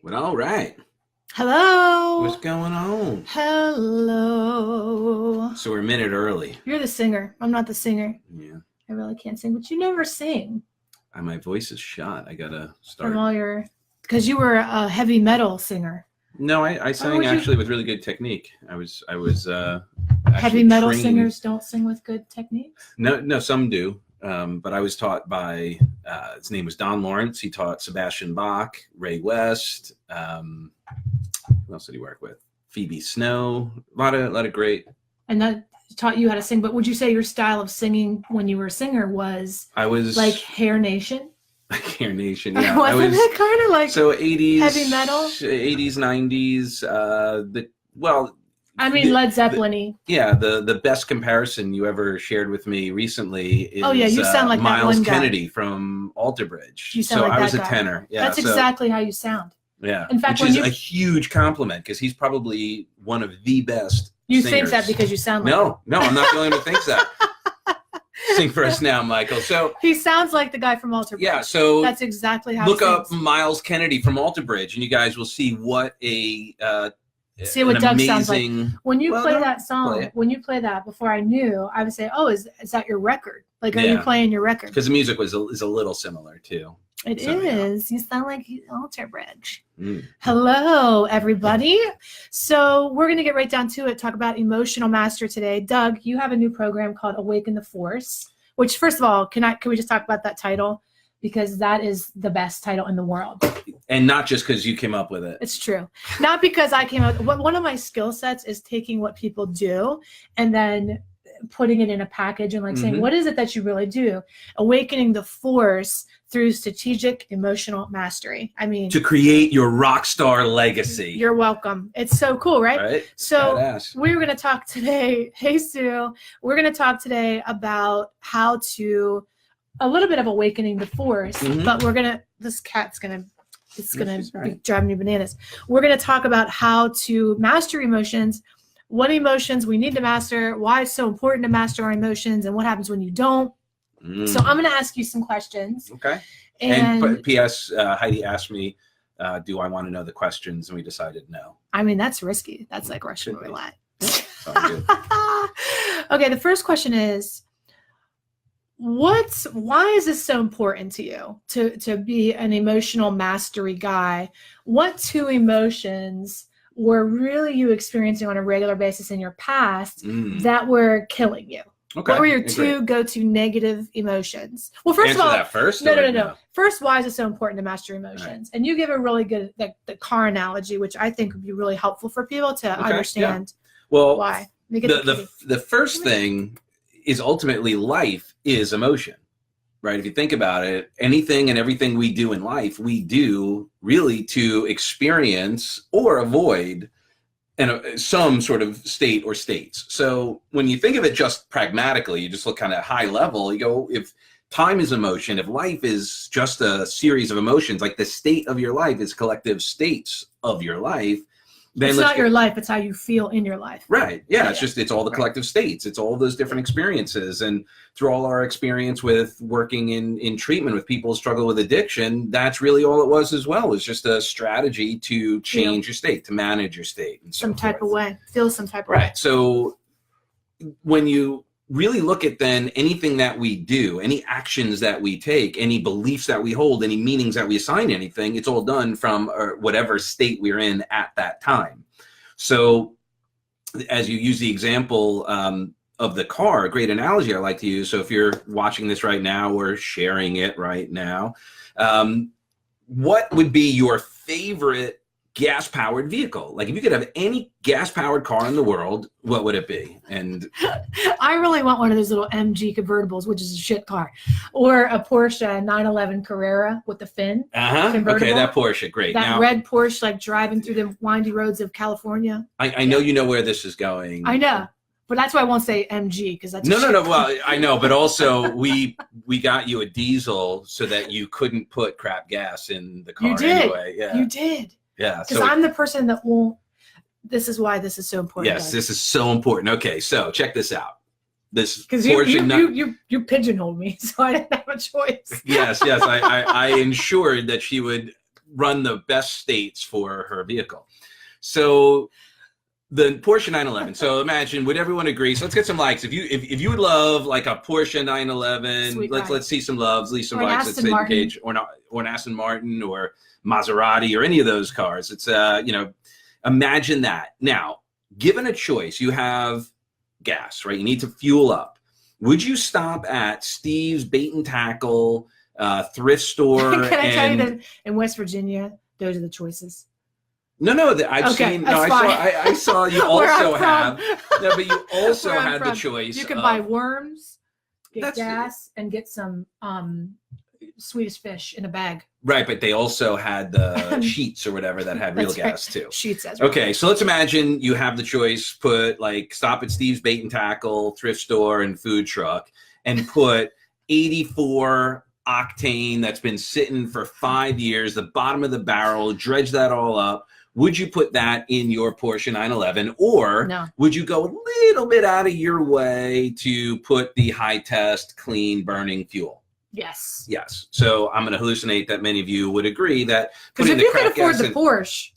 Well, all right. Hello. What's going on? Hello. So we're a minute early. You're the singer. I'm not the singer. Yeah. I really can't sing, but you never sing. My voice is shot. I gotta start. From all your, because you were a heavy metal singer. No, I sang actually with really good technique. I was Heavy metal trained. singers don't sing with good techniques. No, some do. But I was taught by his name was Don Lawrence. He taught Sebastian Bach, Ray West. Who else did he work with? Phoebe Snow. A lot of great. And that taught you how to sing. But would you say your style of singing when you were a singer was like Hair Nation? Hair Nation, yeah. Wasn't it kind of like so 80s heavy metal? 80s, 90s. Led Zeppelin-y. The best comparison you ever shared with me recently is you sound like Miles that one Kennedy from Alter Bridge. You sound like I was that a guy. tenor. Yeah, that's exactly how you sound. Yeah, in fact, which is a huge compliment because he's probably one of the best. You singers. think that because you sound like no, I'm not the only one who thinks that. Sing for us now, Michael. So he sounds like the guy from Alter Bridge. Yeah, so that's exactly how. Look up Miles Kennedy from Alter Bridge, and you guys will see what see what Doug sounds like when you play that song. Play when you play that, before I knew, I would say, "Oh, is that your record? Like, are you playing your record?" Because the music is a little similar too. It is. You sound like Alter Bridge. Hello, everybody. So we're going to get right down to it, talk about emotional mastery today. Doug, you have a new program called Awaken the Force, which, first of all, can we just talk about that title? Because that is the best title in the world. And not just because you came up with it. It's true. Not because I came up. One of my skill sets is taking what people do and then putting it in a package and saying, what is it that you really do? Awakening the force through strategic emotional mastery. I mean, to create your rock star legacy. You're welcome. It's so cool, right? So we're going to talk today. Hey, Sue. We're going to talk today about how to a little bit of awakening the force, but this cat's going to be driving me bananas. We're going to talk about how to master emotions, what emotions we need to master, why it's so important to master our emotions, and what happens when you don't. So I'm going to ask you some questions. Okay. And P.S. Heidi asked me, do I want to know the questions? And we decided no. I mean, that's risky. That's like Russian roulette. Okay, the first question is, why is this so important to you to be an emotional mastery guy? What two emotions were really you experiencing on a regular basis in your past that were killing you? Okay. What were your two go-to negative emotions? Well, first of all, that first. No. First, why is it so important to master emotions? Right. And you give a really good the car analogy, which I think would be really helpful for people to understand. Yeah. Well, why? The first thing is ultimately life is emotion, right? If you think about it, anything and everything we do in life, we do really to experience or avoid some sort of state or states. So when you think of it just pragmatically, you just look kind of high level, you go, if time is emotion, if life is just a series of emotions, like the state of your life is collective states of your life, then it's not your life, it's how you feel in your life. Right. Yeah. It's all the collective states. It's all those different experiences. And through all our experience with working in treatment with people who struggle with addiction, that's really all it was as well. It's just a strategy to change your state, to manage your state. And some type of way. Feel some type of way. Right. So when you really look at then anything that we do, any actions that we take, any beliefs that we hold, any meanings that we assign to anything, it's all done from whatever state we're in at that time. So as you use the example of the car, a great analogy I like to use. So if you're watching this right now or sharing it right now, what would be your favorite gas-powered vehicle? Like if you could have any gas-powered car in the world, what would it be? And I really want one of those little MG convertibles, which is a shit car, or a Porsche 911 Carrera with the fin. Convertible. Okay, that Porsche, great. That red Porsche, like driving through the windy roads of California. I know you know where this is going. I know. But that's why I won't say MG because that's no. Well, I know, but also we got you a diesel so that you couldn't put crap gas in the car. You did. Anyway. Yeah. You did. Yeah. Because I'm the person that won't. This is why this is so important. Yes, this is so important. Okay, so check this out. This because you pigeonholed me, so I didn't have a choice. Yes. I ensured that she would run the best states for her vehicle. So the Porsche 911. So imagine, would everyone agree? So let's get some likes. If you would love like a Porsche 911, let's see some loves, leave some likes. Let's say Cage, or an Aston Martin or Maserati or any of those cars. It's imagine that. Now, given a choice, you have gas, right? You need to fuel up. Would you stop at Steve's Bait and Tackle thrift store? Can I tell you that in West Virginia, those are the choices? No, I've seen. No, I saw you also have. No, but you also had the choice. You can buy worms, get gas, and get some Swedish fish in a bag. Right, but they also had the sheets or whatever that had real gas too. Sheets, as well. Okay, so let's imagine you have the choice. Stop at Steve's Bait and Tackle, thrift store, and food truck, and put 84 octane that's been sitting for 5 years, the bottom of the barrel, dredge that all up. Would you put that in your Porsche 911, or would you go a little bit out of your way to put the high test, clean burning fuel? Yes. Yes. So I'm going to hallucinate that many of you would agree that because if you can afford the Porsche,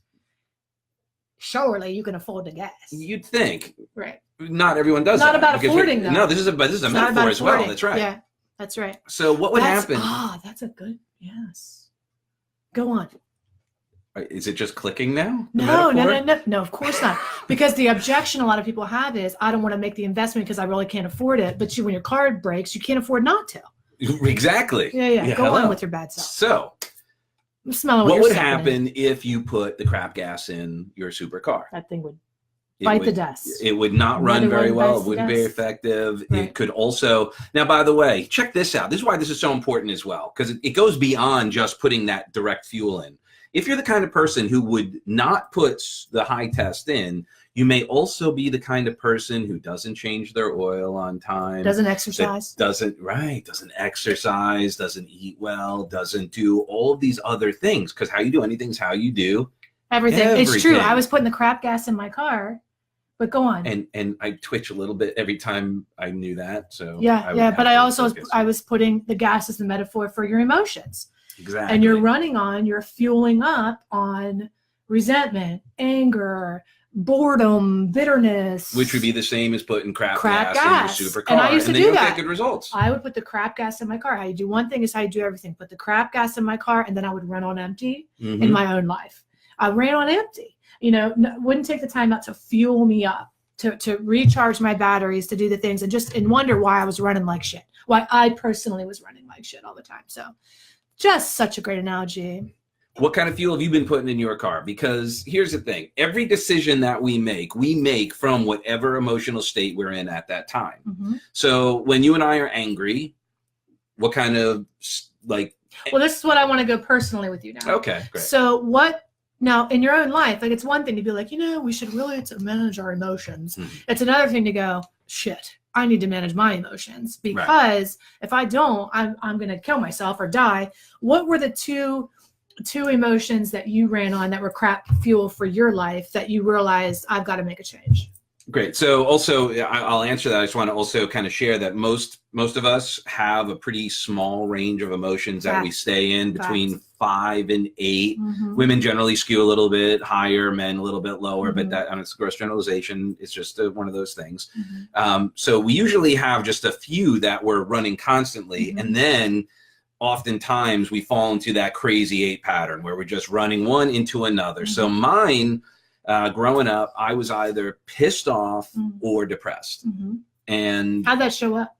surely you can afford the gas. You'd think. Right. Not everyone does. Not about affording though. No, this is a metaphor as well. That's right. Yeah, that's right. So what would happen? That's a good yes. Go on. Is it just clicking now? No, of course not. Because the objection a lot of people have is, I don't want to make the investment because I really can't afford it. But when your card breaks, you can't afford not to. Exactly. Yeah. Go on with your bad self. So, I'm smelling what would happen if you put the crap gas in your supercar? That thing would bite the dust. It would not run very well. It wouldn't be effective. Right. It could also, now, by the way, check this out. This is why this is so important as well, because it goes beyond just putting that direct fuel in. If you're the kind of person who would not put the high test in, you may also be the kind of person who doesn't change their oil on time. Doesn't exercise. Doesn't exercise, doesn't eat well, doesn't do all of these other things. Because how you do anything is how you do everything. It's true. I was putting the crap gas in my car, but go on. And I twitch a little bit every time I knew that. So but I was putting the gas as the metaphor for your emotions. Exactly. And you're fueling up on resentment, anger, boredom, bitterness. Which would be the same as putting crap gas in your supercar. And I used to do that. Get good results. I would put the crap gas in my car. How you do one thing is how you do everything. Put the crap gas in my car, and then I would run on empty in my own life. I ran on empty. Wouldn't take the time out to fuel me up, to recharge my batteries, to do the things, and wonder why I was running like shit. Why I personally was running like shit all the time. So just such a great analogy. What kind of fuel have you been putting in your car? Because here's the thing. Every decision that we make from whatever emotional state we're in at that time. Mm-hmm. So when you and I are angry, what kind of Well, this is what I want to go personally with you now. Okay, great. So now in your own life, it's one thing to be like, we should really manage our emotions. Mm-hmm. It's another thing to go, shit, I need to manage my emotions, because if I don't, I'm going to kill myself or die. What were the two emotions that you ran on that were crap fuel for your life that you realized I've got to make a change? Great. So also, I'll answer that. I just want to also kind of share that most of us have a pretty small range of emotions that we stay in between 5 and 8. Mm-hmm. Women generally skew a little bit higher, men a little bit lower, but that, and it's a gross generalization. It's just one of those things. Mm-hmm. So we usually have just a few that we're running constantly, and then oftentimes we fall into that crazy 8 pattern where we're just running one into another. So mine, growing up, I was either pissed off or depressed. And how'd that show up?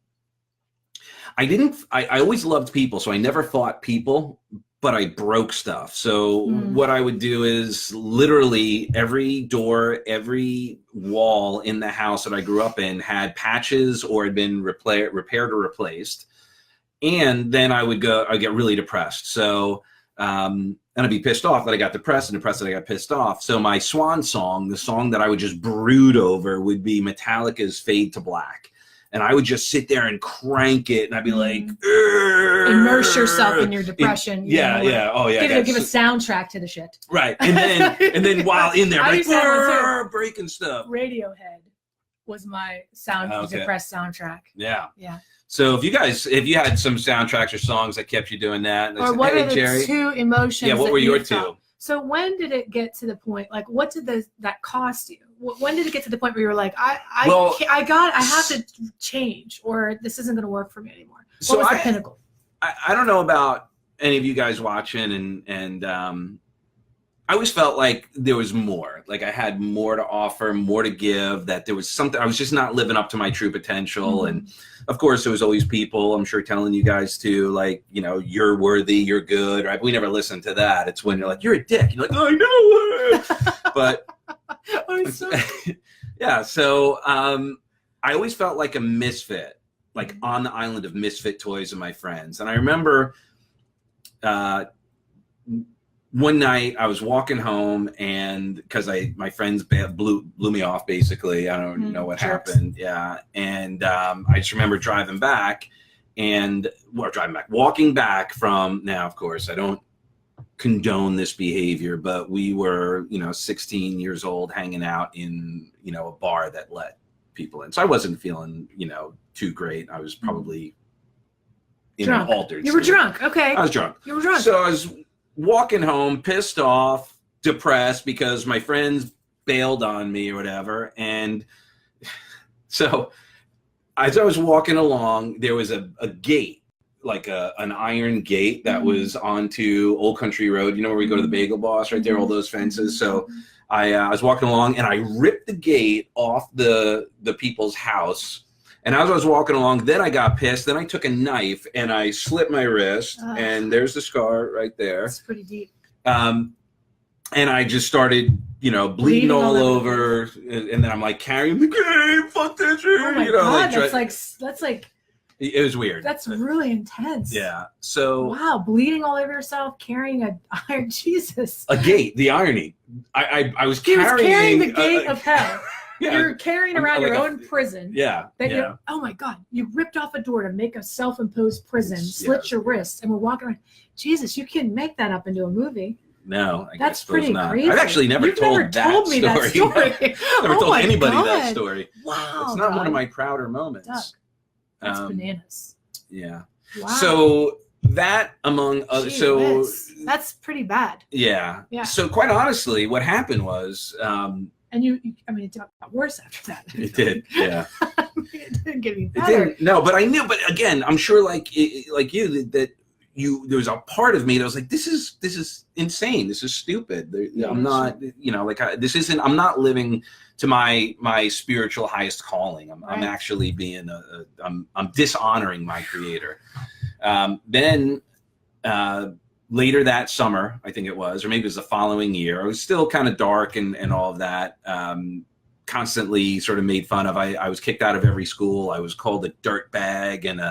I always loved people, so I never fought people, but I broke stuff. So what I would do is literally every door, every wall in the house that I grew up in had patches or had been repaired or replaced. And then I'd get really depressed. So, and I'd be pissed off that I got depressed, and depressed that I got pissed off. So my swan song, the song that I would just brood over, would be Metallica's Fade to Black. And I would just sit there and crank it, and I'd be like, immerse yourself in your depression. Oh yeah. Give a soundtrack to the shit. Right. And then while in there, like, breaking stuff. Radiohead was my depressed soundtrack. Yeah. Yeah. So if you had some soundtracks or songs that kept you doing that, or what are the Jerry, 2 emotions? Yeah, what were your 2? So when did it get to the point? Like, what did that cost you? When did it get to the point where you were like, I have to change, or this isn't going to work for me anymore? What was the pinnacle? I don't know about any of you guys watching, and I always felt like there was more. Like I had more to offer, more to give. That there was something. I was just not living up to my true potential. And of course, there was always people, I'm sure, telling you guys too, like, you're worthy, you're good. Right? But we never listened to that. It's when you're like, you're a dick. You're like, I know it. But yeah. So I always felt like a misfit, like on the island of misfit toys of my friends. And I remember one night I was walking home, and because my friends blew me off, basically. I don't know what happened. Yeah. And I just remember walking back from, now, of course, I don't condone this behavior, but we were, 16 years old hanging out in, a bar that let people in. So I wasn't feeling, too great. I was probably in an altered state. You were drunk. Okay. I was drunk. You were drunk. So I was walking home pissed off, depressed because my friends bailed on me or whatever. And so as I was walking along, there was a gate, like an iron gate that was onto Old Country Road, where we go to the Bagel Boss right there, all those fences. So I was walking along and I ripped the gate off the people's house. And as I was walking along, then I got pissed. Then I took a knife and I slit my wrist, and there's the scar right there. It's pretty deep. And I just started, bleeding all over. And then I'm like carrying the game. Fuck that shit. Oh my God, that's like. It was weird. That's really intense. Yeah. So. Wow, bleeding all over yourself, carrying a iron. Jesus. A gate. The irony. I was carrying. He was carrying the gate of hell. Yeah, you're carrying around your own prison. Yeah. Oh my God. You ripped off a door to make a self-imposed prison, slit your wrists, and we're walking around. Jesus, you can't make that up into a movie. No, that's pretty not. Crazy. I've actually never told me that story. Never told anybody that story. Wow. It's not one of my prouder moments. Doug, that's bananas. Yeah. Wow. So that among other, that's pretty bad. Yeah. Yeah. So quite honestly, what happened was, and it got worse after that. It did, yeah. It didn't get any better. No, but I knew. But again, I'm sure, like you, that there was a part of me that was like, this is insane. This is stupid. I'm not, this isn't. I'm not living to my spiritual highest calling. I'm actually being I'm dishonoring my Creator. Then. Later that summer, I think it was, or maybe it was the following year, I was still kind of dark and all of that, constantly sort of made fun of. I was kicked out of every school. I was called a dirtbag, and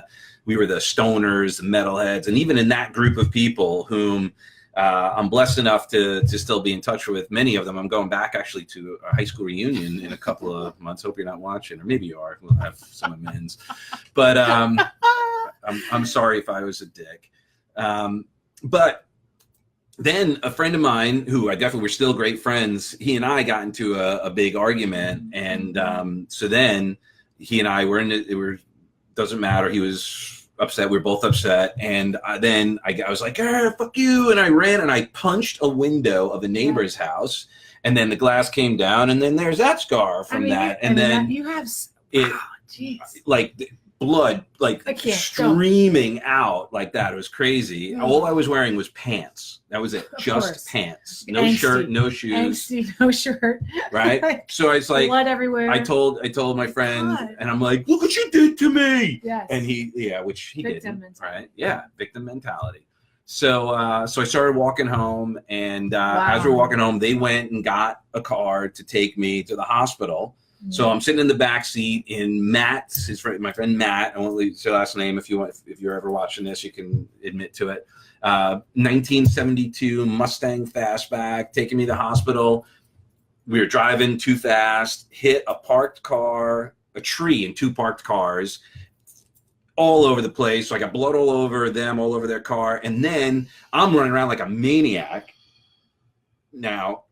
we were the stoners, the metalheads. And even in that group of people whom I'm blessed enough to still be in touch with many of them. I'm going back actually to a high school reunion in a couple of months. Hope you're not watching, or maybe you are. We'll have some amends. But I'm sorry if I was a dick. But then a friend of mine, who I definitely were still great friends, he and I got into a big argument. And so then he and I were in it. Doesn't matter. He was upset. We were both upset. And then I was like, fuck you. And I ran and I punched a window of a neighbor's house. And then the glass came down. And then there's that scar from that. And then you have it, like blood streaming out like that. It was crazy. All I was wearing was pants. That was it. Just pants. No shirt, no shoes. Angsty, no shirt. Right? So it's like blood everywhere. I told my friend, and I'm like, look what you did to me. Yes. And which he did. Right? Yeah, victim mentality. So I started walking home, and as we were walking home, they went and got a car to take me to the hospital. So I'm sitting in the back seat in Matt's, my friend Matt. I won't leave your last name. If you're ever watching this, you can admit to it. 1972 Mustang Fastback taking me to the hospital. We were driving too fast, hit a parked car, a tree, and two parked cars all over the place. So I got blood all over them, all over their car. And then I'm running around like a maniac. Now,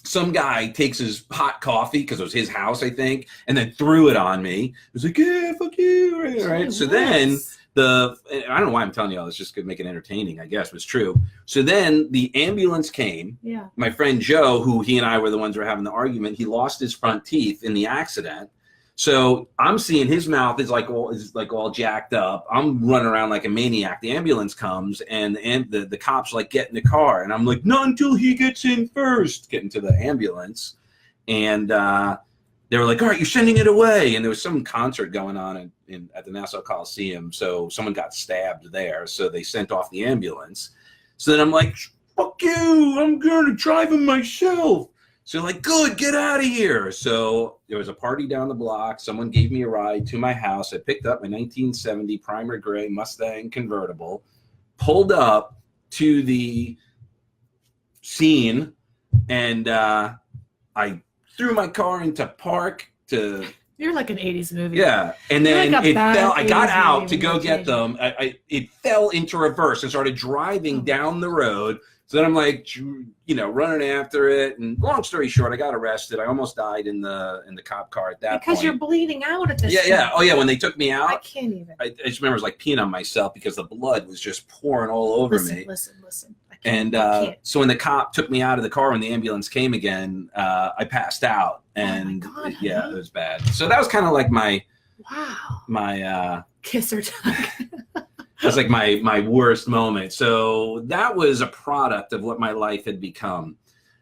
some guy takes his hot coffee, because it was his house, I think, and then threw it on me. It was like, yeah, fuck you, right? So then I don't know why I'm telling you all this, just to make it entertaining, I guess, was true. So then the ambulance came. Yeah. My friend Joe, who he and I were the ones who were having the argument, he lost his front teeth in the accident. So I'm seeing his mouth is like all jacked up. I'm running around like a maniac. The ambulance comes and the cops like get in the car, and I'm like, not until he gets in first. Get into the ambulance, and they were like, all right, you're sending it away. And there was some concert going on at the Nassau Coliseum, so someone got stabbed there. So they sent off the ambulance. So then I'm like, fuck you, I'm gonna drive him myself. So like, good, get out of here. So there was a party down the block. Someone gave me a ride to my house. I picked up my 1970 primer gray Mustang convertible, pulled up to the scene, and I threw my car into park to... You're like an 80s movie. Yeah. And then like it fell. I got out to go get them. It fell into reverse and started driving down the road. So then I'm like, running after it. And long story short, I got arrested. I almost died in the cop car at that point. Because you're bleeding out at this point. Yeah. Oh, yeah. When they took me out. I can't even. I just remember it was like peeing on myself because the blood was just pouring all over me. Listen. And so when the cop took me out of the car, when the ambulance came again, I passed out. And oh my God, yeah, it was bad. So that was kind of like my kiss or tug. That's like my worst moment. So that was a product of what my life had become.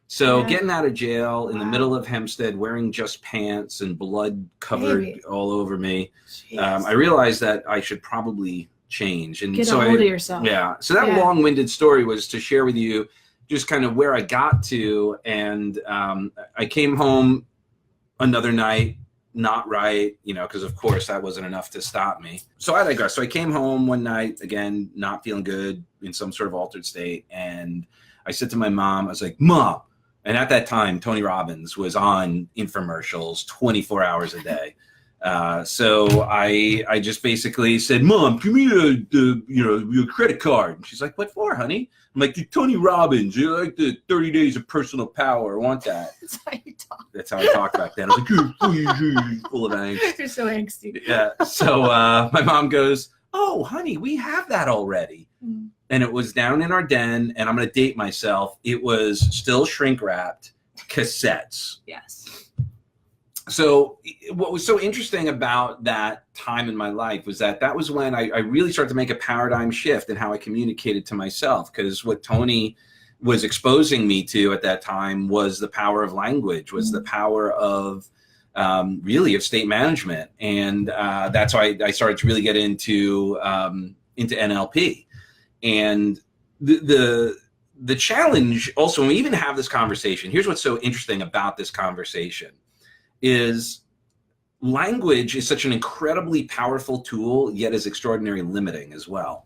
So getting out of jail in the middle of Hempstead, wearing just pants and blood covered all over me, I realized that I should probably change. And get a hold of yourself. Yeah. So that long-winded story was to share with you just kind of where I got to. And I came home another night, not right, because of course that wasn't enough to stop me. So I digress. So I came home one night, again, not feeling good, in some sort of altered state. And I said to my mom, I was like, Mom. And at that time, Tony Robbins was on infomercials 24 hours a day. So I just basically said, Mom, give me your credit card. And she's like, what for, honey? I'm like, Tony Robbins, you like the 30 days of personal power. I want that. That's how you talk. That's how I talked back then. I was like, you're full of angst. You're so angsty. Yeah. So my mom goes, oh, honey, we have that already. Mm. And it was down in our den, and I'm going to date myself. It was still shrink wrapped cassettes. Yes. So what was so interesting about that time in my life was that was when I really started to make a paradigm shift in how I communicated to myself, because what Tony was exposing me to at that time was the power of language, was the power of really of state management. And that's why I started to really get into NLP. And the challenge also, when we even have this conversation, here's what's so interesting about this conversation, is language is such an incredibly powerful tool, yet is extraordinarily limiting as well.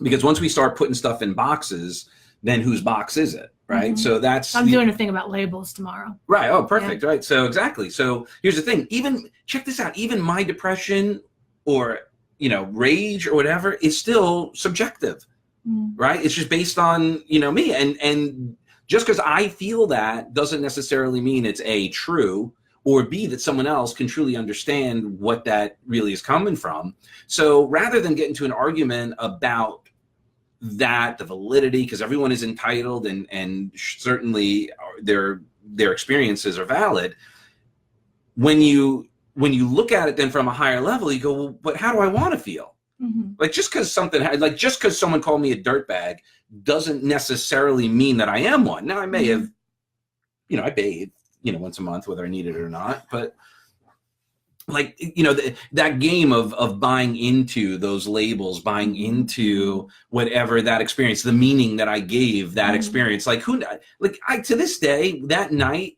Because once we start putting stuff in boxes, then whose box is it, right? Mm-hmm. So I'm doing a thing about labels tomorrow. Right. Oh, perfect. Yeah. Right. So exactly. So here's the thing. Even check this out. Even my depression or rage or whatever is still subjective, right? It's just based on me, and just because I feel that doesn't necessarily mean it's A, true, or B, that someone else can truly understand what that really is coming from. So rather than get into an argument about that, the validity, because everyone is entitled and certainly their experiences are valid, when you look at it then from a higher level, you go, well, but how do I want to feel? Mm-hmm. Like just because someone called me a dirtbag doesn't necessarily mean that I am one. Now I may have, I bathe, once a month, whether I need it or not, but like, that game of buying into those labels, buying into whatever that experience, the meaning that I gave that experience, to this day, that night,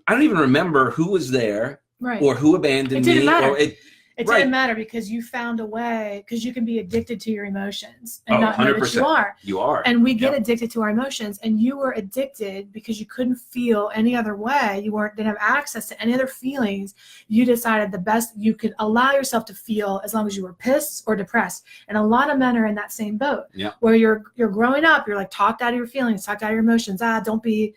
I don't even remember who was there. Right. Or who abandoned me. It didn't matter because you found a way, because you can be addicted to your emotions and not 100%. Know that you are. You are. And we get addicted to our emotions, and you were addicted because you couldn't feel any other way. You didn't have access to any other feelings. You decided the best you could allow yourself to feel as long as you were pissed or depressed. And a lot of men are in that same boat where you're growing up, you're like talked out of your feelings, talked out of your emotions. Don't be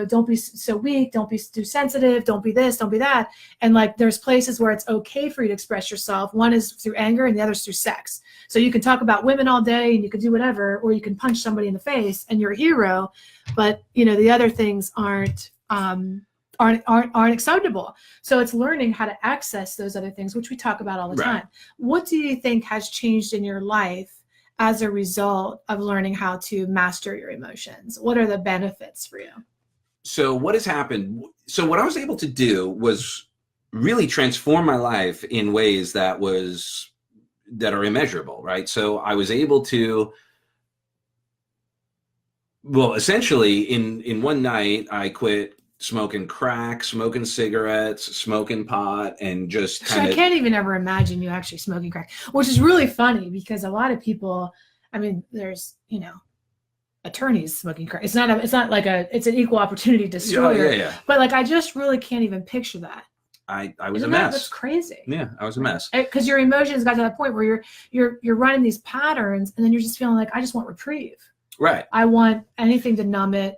don't be so weak, don't be too sensitive, don't be this, don't be that. And like, there's places where it's okay for you to express yourself. One is through anger and the other is through sex. So you can talk about women all day and you can do whatever, or you can punch somebody in the face and you're a hero, but the other things aren't acceptable. So it's learning how to access those other things, which we talk about all the time. What do you think has changed in your life as a result of learning how to master your emotions? What are the benefits for you? So what has happened? So what I was able to do was really transform my life in ways that are immeasurable, right? So I was able to, essentially in one night, I quit smoking crack, smoking cigarettes, smoking pot, and just kind of... I can't even ever imagine you actually smoking crack, which is really funny because a lot of people, there's, attorneys smoking crack. It's an equal opportunity destroyer. Yeah. But like, I just really can't even picture that. I was a mess. That's crazy. Yeah, I was a mess. Because your emotions got to that point where you're running these patterns, and then you're just feeling like, I just want reprieve. Right. I want anything to numb it.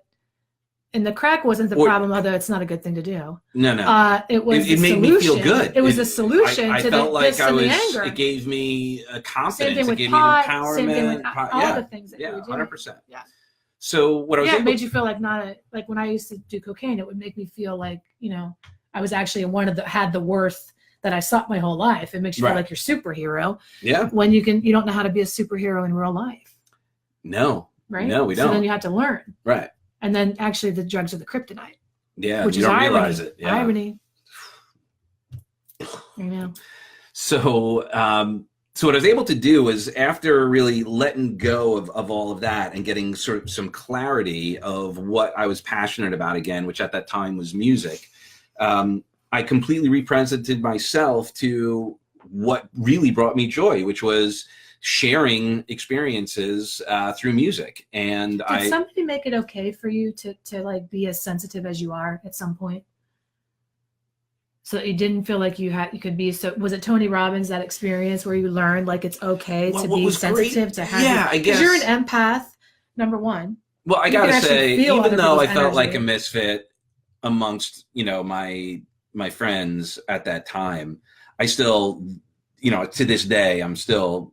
And the crack wasn't the problem, although it's not a good thing to do. No. It made me feel good. It was a solution to the anger. It gave me a confidence. Same thing with it gave pot, me empowerment. Same thing with all the things that you were doing. 100%. Yeah. So what I was it made you feel like like when I used to do cocaine, it would make me feel like, I was actually had the worth that I sought my whole life. It makes you feel like you're a superhero. Yeah. When you don't know how to be a superhero in real life. No. Right? No, we don't. So then you have to learn. Right. And then actually the drugs are the kryptonite. Yeah. Which you is don't irony. realize it. Yeah. Irony. So, so what I was able to do was, after really letting go of all of that and getting sort of some clarity of what I was passionate about again, which at that time was music, I completely represented myself to what really brought me joy, which was sharing experiences through music. And did somebody make it okay for you to like be as sensitive as you are at some point? So that you didn't feel like you could be so... Was it Tony Robbins, that experience where you learned like it's okay to be sensitive, to have... I guess. Because you're an empath, number one. Well, I gotta say, even though I felt like a misfit amongst, my friends at that time, I still, to this day, I'm still,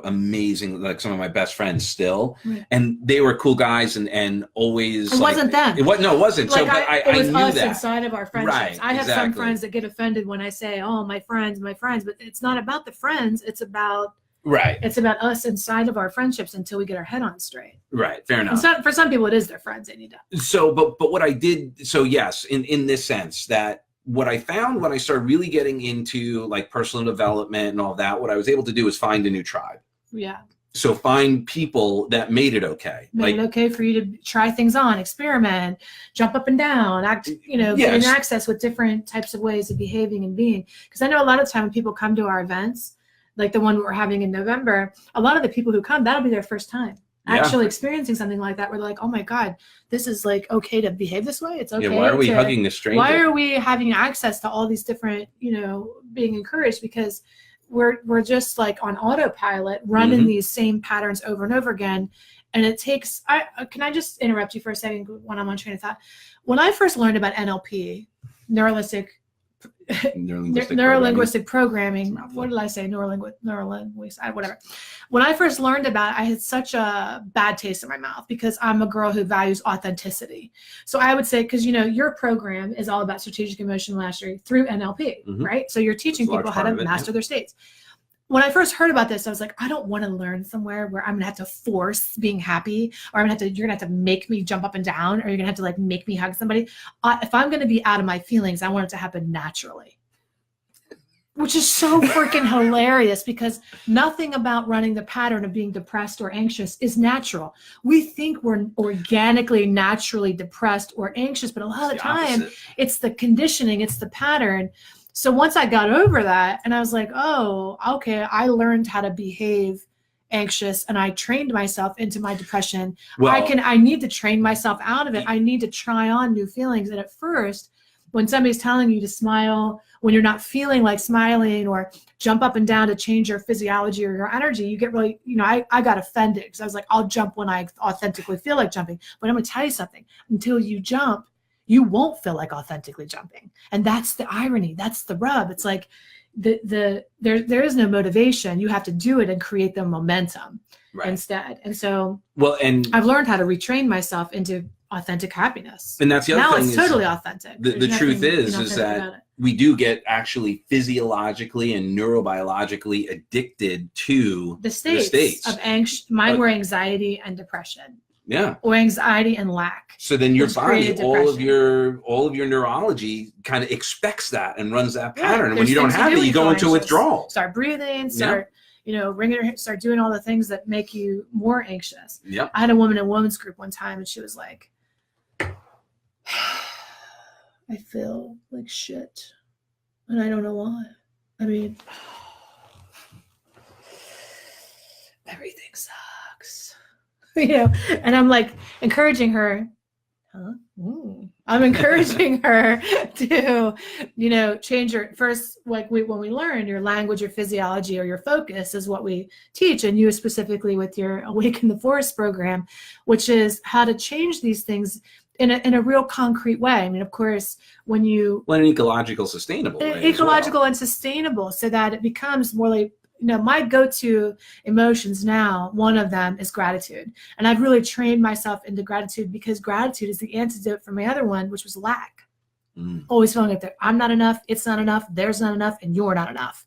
amazing, like some of my best friends still. Right. And they were cool guys and always... It wasn't them. It wasn't. Like so, but I was knew us that. Inside of our friendships. Right, I have some friends that get offended when I say, oh, my friends, but it's not about the friends. It's about... Right. It's about us inside of our friendships until we get our head on straight. Right. Fair enough. For some people, it is their friends they need to... So, but what I did... So, yes, in this sense, that what I found when I started really getting into like personal development and all that, what I was able to do was find a new tribe. Yeah. So find people that made it okay. Made it okay for you to try things on, experiment, jump up and down, gain access with different types of ways of behaving and being. Because I know a lot of time when people come to our events, like the one we're having in November, a lot of the people who come, that'll be their first time actually experiencing something like that. We're like, oh my God, this is like okay to behave this way. It's okay. Yeah, why are we hugging the stranger? Why are we having access to all these different, being encouraged? Because we're just like on autopilot running these same patterns over and over again. And it takes, can I just interrupt you for a second when I'm on train of thought? When I first learned about NLP, neurolinguistic programming. What did I say? Neurolinguistics, whatever. When I first learned about it, I had such a bad taste in my mouth because I'm a girl who values authenticity. So I would say, because your program is all about strategic emotional mastery through NLP, right? So you're teaching people how to master their states. When I first heard about this, I was like, I don't want to learn somewhere where I'm gonna have to force being happy, or you're gonna have to make me jump up and down, or you're gonna have to like make me hug somebody. If I'm gonna be out of my feelings, I want it to happen naturally. Which is so freaking hilarious, because nothing about running the pattern of being depressed or anxious is natural. We think we're organically, naturally depressed or anxious, but a lot of the time it's the conditioning, it's the pattern. So once I got over that and I was like, oh, okay, I learned how to behave anxious and I trained myself into my depression. Well, I need to train myself out of it. I need to try on new feelings. And at first, when somebody's telling you to smile, when you're not feeling like smiling, or jump up and down to change your physiology or your energy, you get really, I got offended because I was like, I'll jump when I authentically feel like jumping. But I'm going to tell you something, until you jump, you won't feel like authentically jumping. And that's the irony. That's the rub. It's like there is no motivation. You have to do it and create the momentum instead. And so and I've learned how to retrain myself into authentic happiness. And that's the other now thing. It's totally authentic. The truth is that we do get actually physiologically and neurobiologically addicted to the states of mine were anxiety and depression. Yeah. Or anxiety and lack. So then your body, all of your neurology kind of expects that and runs that pattern. And when you don't have it, you go into withdrawal. Start breathing, start start doing all the things that make you more anxious. Yep. I had a woman in a women's group one time, and she was like, I feel like shit. And I don't know why. I mean, everything sucks. And I'm like encouraging her. I'm encouraging her to, change your first, like when we learn your language, your physiology, or your focus is what we teach. And you specifically with your Awaken the Force program, which is how to change these things in a real concrete way. I mean, of course, when you... Well, an ecological, sustainable way. Ecological and sustainable, so that it becomes more like, my go-to emotions now, one of them is gratitude. And I've really trained myself into gratitude, because gratitude is the antidote for my other one, which was lack. Always feeling like I'm not enough, it's not enough, there's not enough, and you're not enough.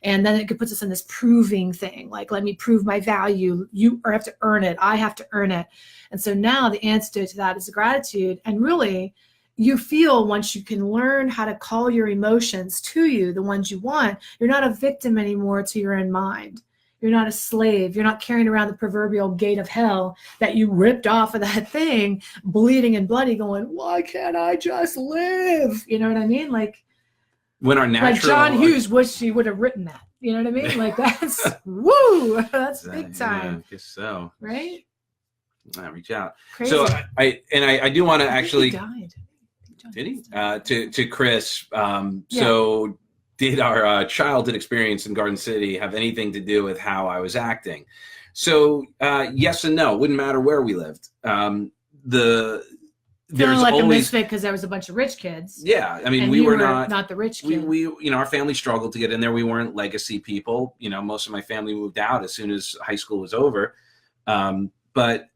And then it puts us in this proving thing, like, let me prove my value. You have to earn it. I have to earn it. And so now the antidote to that is gratitude. And really, you feel, once you can learn how to call your emotions to you, the ones you want, you're not a victim anymore to your own mind. You're not a slave. You're not carrying around the proverbial gate of hell that you ripped off of that thing, bleeding and bloody, going, why can't I just live? You know what I mean? Like, when our natural, like John Hughes wished he would have written that. You know what I mean? Like, that's woo. That's big time. Yeah, I guess so. Right? Reach out. Crazy. So I do want to actually. He died. Did he? To Chris. So did our childhood experience in Garden City have anything to do with how I was acting? So yes and no. Wouldn't matter where we lived. There's like always a misfit because there was a bunch of rich kids. Yeah, I mean, we were not the rich kids. We our family struggled to get in there. We weren't legacy people. Most of my family moved out as soon as high school was over. But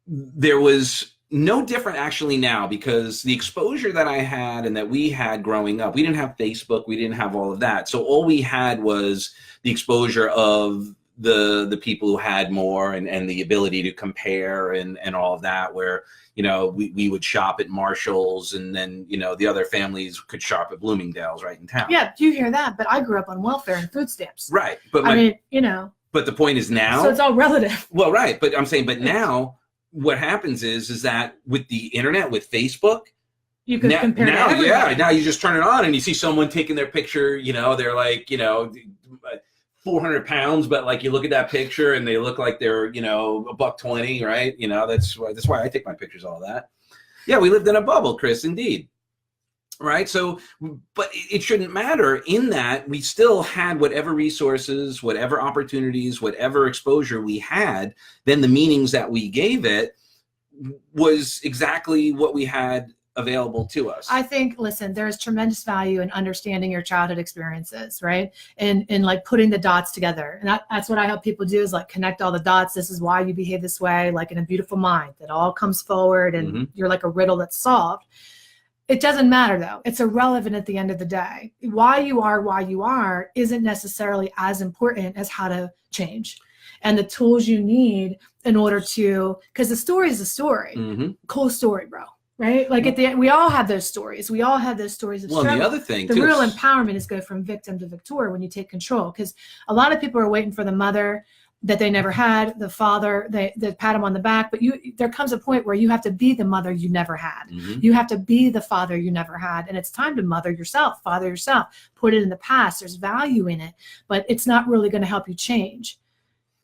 there was no different actually now, because the exposure that I had and that we had growing up, we didn't have Facebook, we didn't have all of that. So all we had was the exposure of the people who had more and the ability to compare and all of that, where we would shop at Marshall's, and then the other families could shop at Bloomingdale's right in town. Yeah, you hear that, but I grew up on welfare and food stamps. Right, but but the point is now, so it's all relative. Well, right, but I'm saying, but now what happens is that with the internet, with Facebook, you can compare now. Yeah, now you just turn it on and you see someone taking their picture. They're like 400 pounds, but like you look at that picture and they look like they're $120, right? That's why I take my pictures, all that. Yeah, we lived in a bubble, Chris, indeed. Right. So, but it shouldn't matter in that we still had whatever resources, whatever opportunities, whatever exposure we had, then the meanings that we gave it was exactly what we had available to us. I think, listen, there's tremendous value in understanding your childhood experiences, right? And like putting the dots together. And that's what I help people do, is like connect all the dots. This is why you behave this way, like in a beautiful mind that all comes forward and you're like a riddle that's solved. It doesn't matter though. It's irrelevant at the end of the day. Why you are isn't necessarily as important as how to change and the tools you need in order to, because the story is a story. Cool story, bro. Right? Like at the end, we all have those stories. We all have those stories of struggle. Well, the other thing, the real empowerment is go from victim to victor when you take control. Because a lot of people are waiting for the mother that they never had, the father, they pat them on the back. But there comes a point where you have to be the mother you never had. You have to be the father you never had. And it's time to mother yourself, father yourself, put it in the past. There's value in it, but it's not really going to help you change.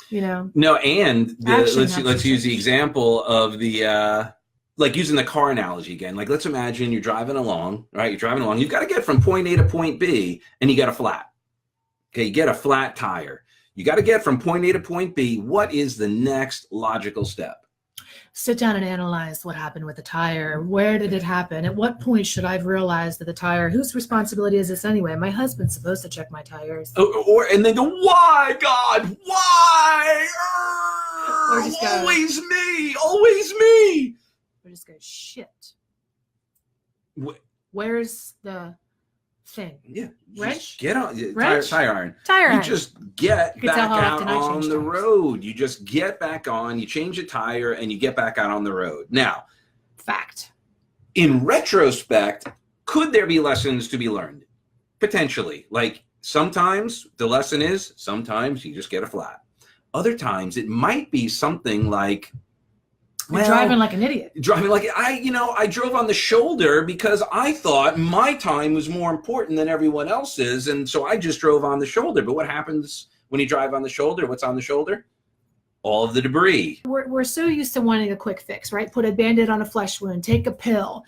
No, and let's use the example of the like using the car analogy again, like let's imagine you're driving along, right? You're driving along. You've got to get from point A to point B, and you get a flat. Okay, you get a flat tire. You got to get from point A to point B. What is the next logical step? Sit down and analyze what happened with the tire. Where did it happen? At what point should I have realized that the tire, whose responsibility is this anyway? My husband's supposed to check my tires. And then go, why, God? Why? Or just go, always me. Always me. Or just go, shit. Wh- Where's the thing? Yeah. Wrench? Get on tire iron. Tire iron. You just get back out on the tires. road. You just get back on, you change a tire, and you get back out on the road. Now, fact. In retrospect, could there be lessons to be learned? Potentially. Like sometimes the lesson is sometimes you just get a flat. Other times it might be something like, You're driving like an idiot. Driving like I drove on the shoulder because I thought my time was more important than everyone else's, and so I just drove on the shoulder. But what happens when you drive on the shoulder? What's on the shoulder? All of the debris. We're so used to wanting a quick fix, right? Put a Band-Aid on a flesh wound, take a pill,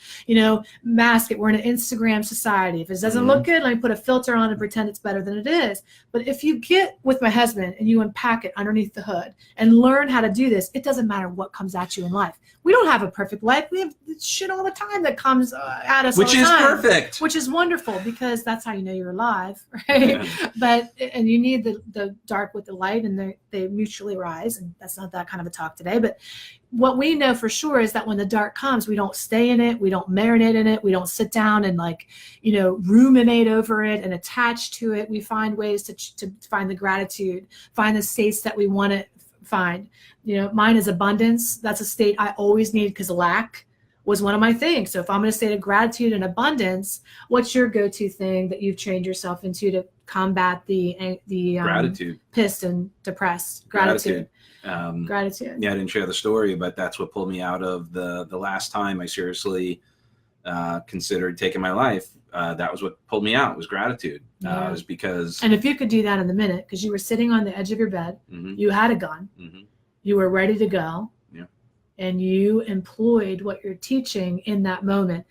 mask it. We're in an Instagram society. If it doesn't look good, let me put a filter on and pretend it's better than it is. But if you get with my husband and you unpack it underneath the hood and learn how to do this, it doesn't matter what comes at you in life. We don't have a perfect life. We have shit all the time that comes at us which all the time. Perfect. Which is wonderful because that's how you know you're alive, right? Yeah. And you need the dark with the light, and they mutually rise. And that's not that kind of a talk today. But what we know for sure is that when the dark comes, we don't stay in it. We don't marinate in it. We don't sit down and ruminate over it and attach to it. We find ways to find the gratitude, find the states that we want to find. Mine is abundance. That's a state I always need because lack was one of my things. So if I'm in a state of gratitude and abundance, what's your go-to thing that you've trained yourself into to combat the gratitude, pissed and depressed? Gratitude. Gratitude. Yeah, I didn't share the story, but that's what pulled me out of the last time I seriously considered taking my life. That was what pulled me out, was gratitude. Yeah. It was because... And if you could do that in the minute, because you were sitting on the edge of your bed, you had a gun, you were ready to go, and you employed what you're teaching in that moment.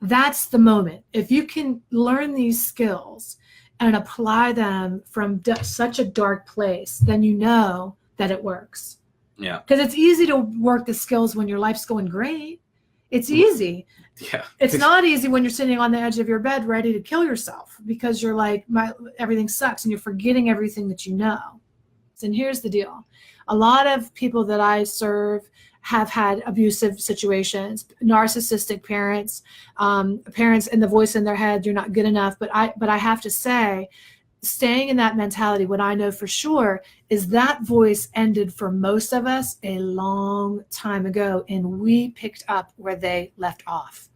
That's the moment. If you can learn these skills and apply them from such a dark place, then you know that it works. Yeah. Because it's easy to work the skills when your life's going great. It's easy. Yeah. It's not easy when you're sitting on the edge of your bed ready to kill yourself because you're like, everything sucks, and you're forgetting everything that you know. And here's the deal. A lot of people that I serve have had abusive situations, narcissistic parents, parents and the voice in their head, you're not good enough. But I have to say, staying in that mentality, what I know for sure is that voice ended for most of us a long time ago, and we picked up where they left off.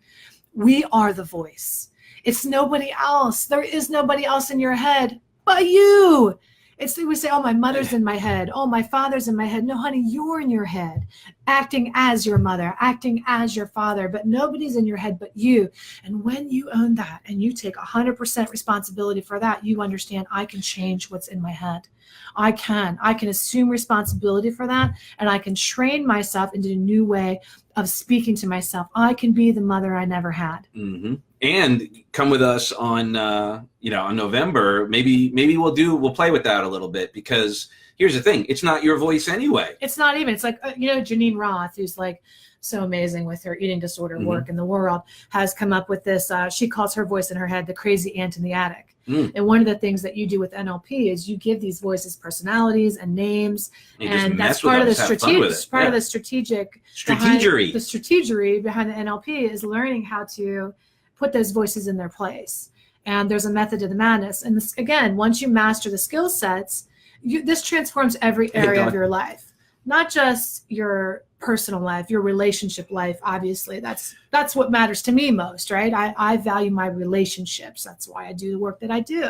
We are the voice. It's nobody else. There is nobody else in your head but you. We say, oh, my mother's in my head. Oh, my father's in my head. No, honey, you're in your head, acting as your mother, acting as your father, but nobody's in your head but you. And when you own that and you take 100% responsibility for that, you understand I can change what's in my head. I can assume responsibility for that, and I can train myself into a new way of speaking to myself. I can be the mother I never had. Mm-hmm. And come with us on, on November. Maybe we'll play with that a little bit, because here's the thing. It's not your voice anyway. It's not even. It's like, Janine Roth, who's like so amazing with her eating disorder work in the world, has come up with this. She calls her voice in her head the crazy ant in the attic. And one of the things that you do with NLP is you give these voices personalities and names, and that's part of the strategic strategery. The strategery behind the NLP is learning how to put those voices in their place. And there's a method to the madness. And this, again, once you master the skill sets, this transforms every area of your life, not just your personal life, your relationship life. Obviously, that's what matters to me most, right? I value my relationships. That's why I do the work that I do.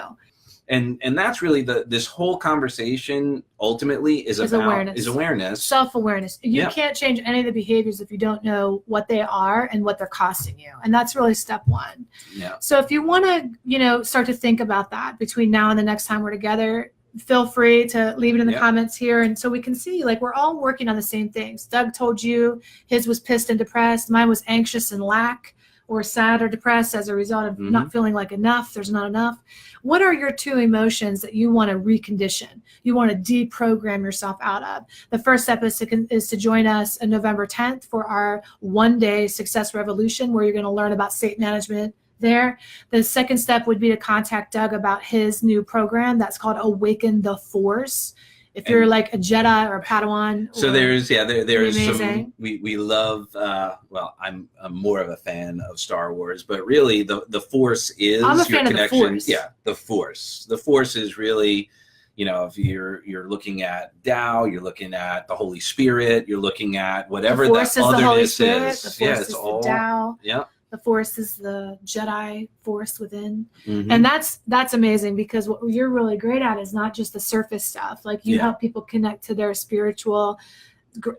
And that's really this whole conversation ultimately is awareness. Self-awareness. You can't change any of the behaviors if you don't know what they are and what they're costing you. And that's really step one. Yeah. So if you want to, start to think about that between now and the next time we're together, feel free to leave it in the comments here. And so we can see, like, we're all working on the same things. Doug told you his was pissed and depressed. Mine was anxious and lack, or sad or depressed as a result of not feeling like enough. There's not enough. What are your 2 emotions that you want to recondition? You want to deprogram yourself out of? The first step is to join us on November 10th for our 1-day success revolution, where you're going to learn about state management there. The second step would be to contact Doug about his new program that's called Awaken the Force. If you're like a Jedi or a Padawan. So there's some, we love, well, I'm more of a fan of Star Wars, but really the Force is your connection. Yeah, the Force. The Force is really, if you're looking at Tao, you're looking at the Holy Spirit, you're looking at whatever that otherness is. The Force is the Tao. Yeah. The Force is the Jedi Force within. And that's amazing, because what you're really great at is not just the surface stuff. Like, you help people connect to their spiritual,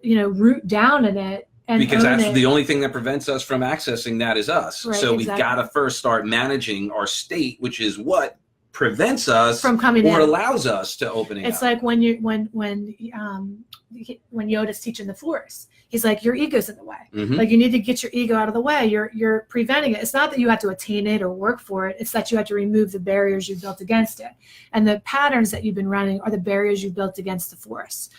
root down in it. And because that's the only thing that prevents us from accessing that is us. Right, so we've got to first start managing our state, which is what prevents us from coming or in. Allows us to opening It's up. like when Yoda's teaching the Force. He's like, your ego's in the way. Like, you need to get your ego out of the way. You're preventing it. It's not that you have to attain it or work for it. It's that you have to remove the barriers you've built against it. And the patterns that you've been running are the barriers you've built against the Force.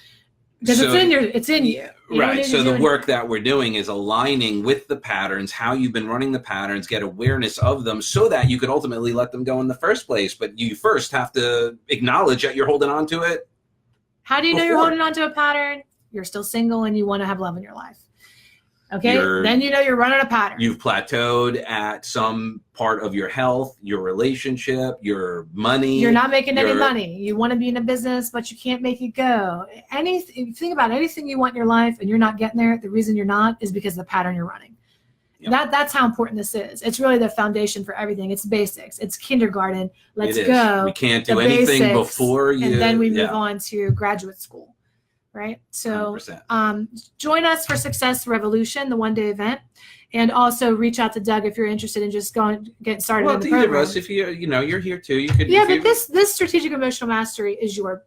Because it's in you. Right. So the work that we're doing is aligning with the patterns, how you've been running the patterns, get awareness of them so that you could ultimately let them go in the first place. But you first have to acknowledge that you're holding on to it. How do you know you're holding on to a pattern? You're still single and you want to have love in your life. Okay, then you're running a pattern. You've plateaued at some part of your health, your relationship, your money. You're not making any money. You want to be in a business, but you can't make it go. Think about anything you want in your life and you're not getting there. The reason you're not is because of the pattern you're running. Yep. That's how important this is. It's really the foundation for everything. It's basics. It's kindergarten. Let's go. We can't do anything before you. And then we move on to graduate school. Right. So join us for Success Revolution, the 1-day event, and also reach out to Doug if you're interested in just getting started in the program. Well, if you're here too, you could. Yeah, but this strategic emotional mastery is your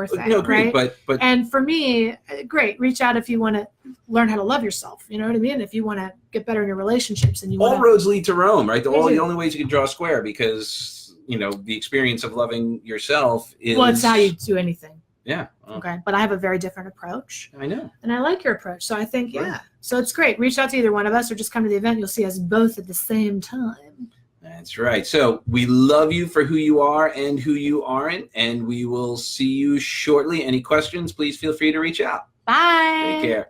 thing. No, great, right? but and for me, great. Reach out if you want to learn how to love yourself. You know what I mean? If you want to get better in your relationships, and all roads lead to Rome, right? The only ways you can draw a square, because the experience of loving yourself is. Well, it's how you do anything. Yeah. Okay. But I have a very different approach. I know. And I like your approach. So I think, So it's great. Reach out to either one of us or just come to the event. You'll see us both at the same time. That's right. So we love you for who you are and who you aren't. And we will see you shortly. Any questions, please feel free to reach out. Bye. Take care.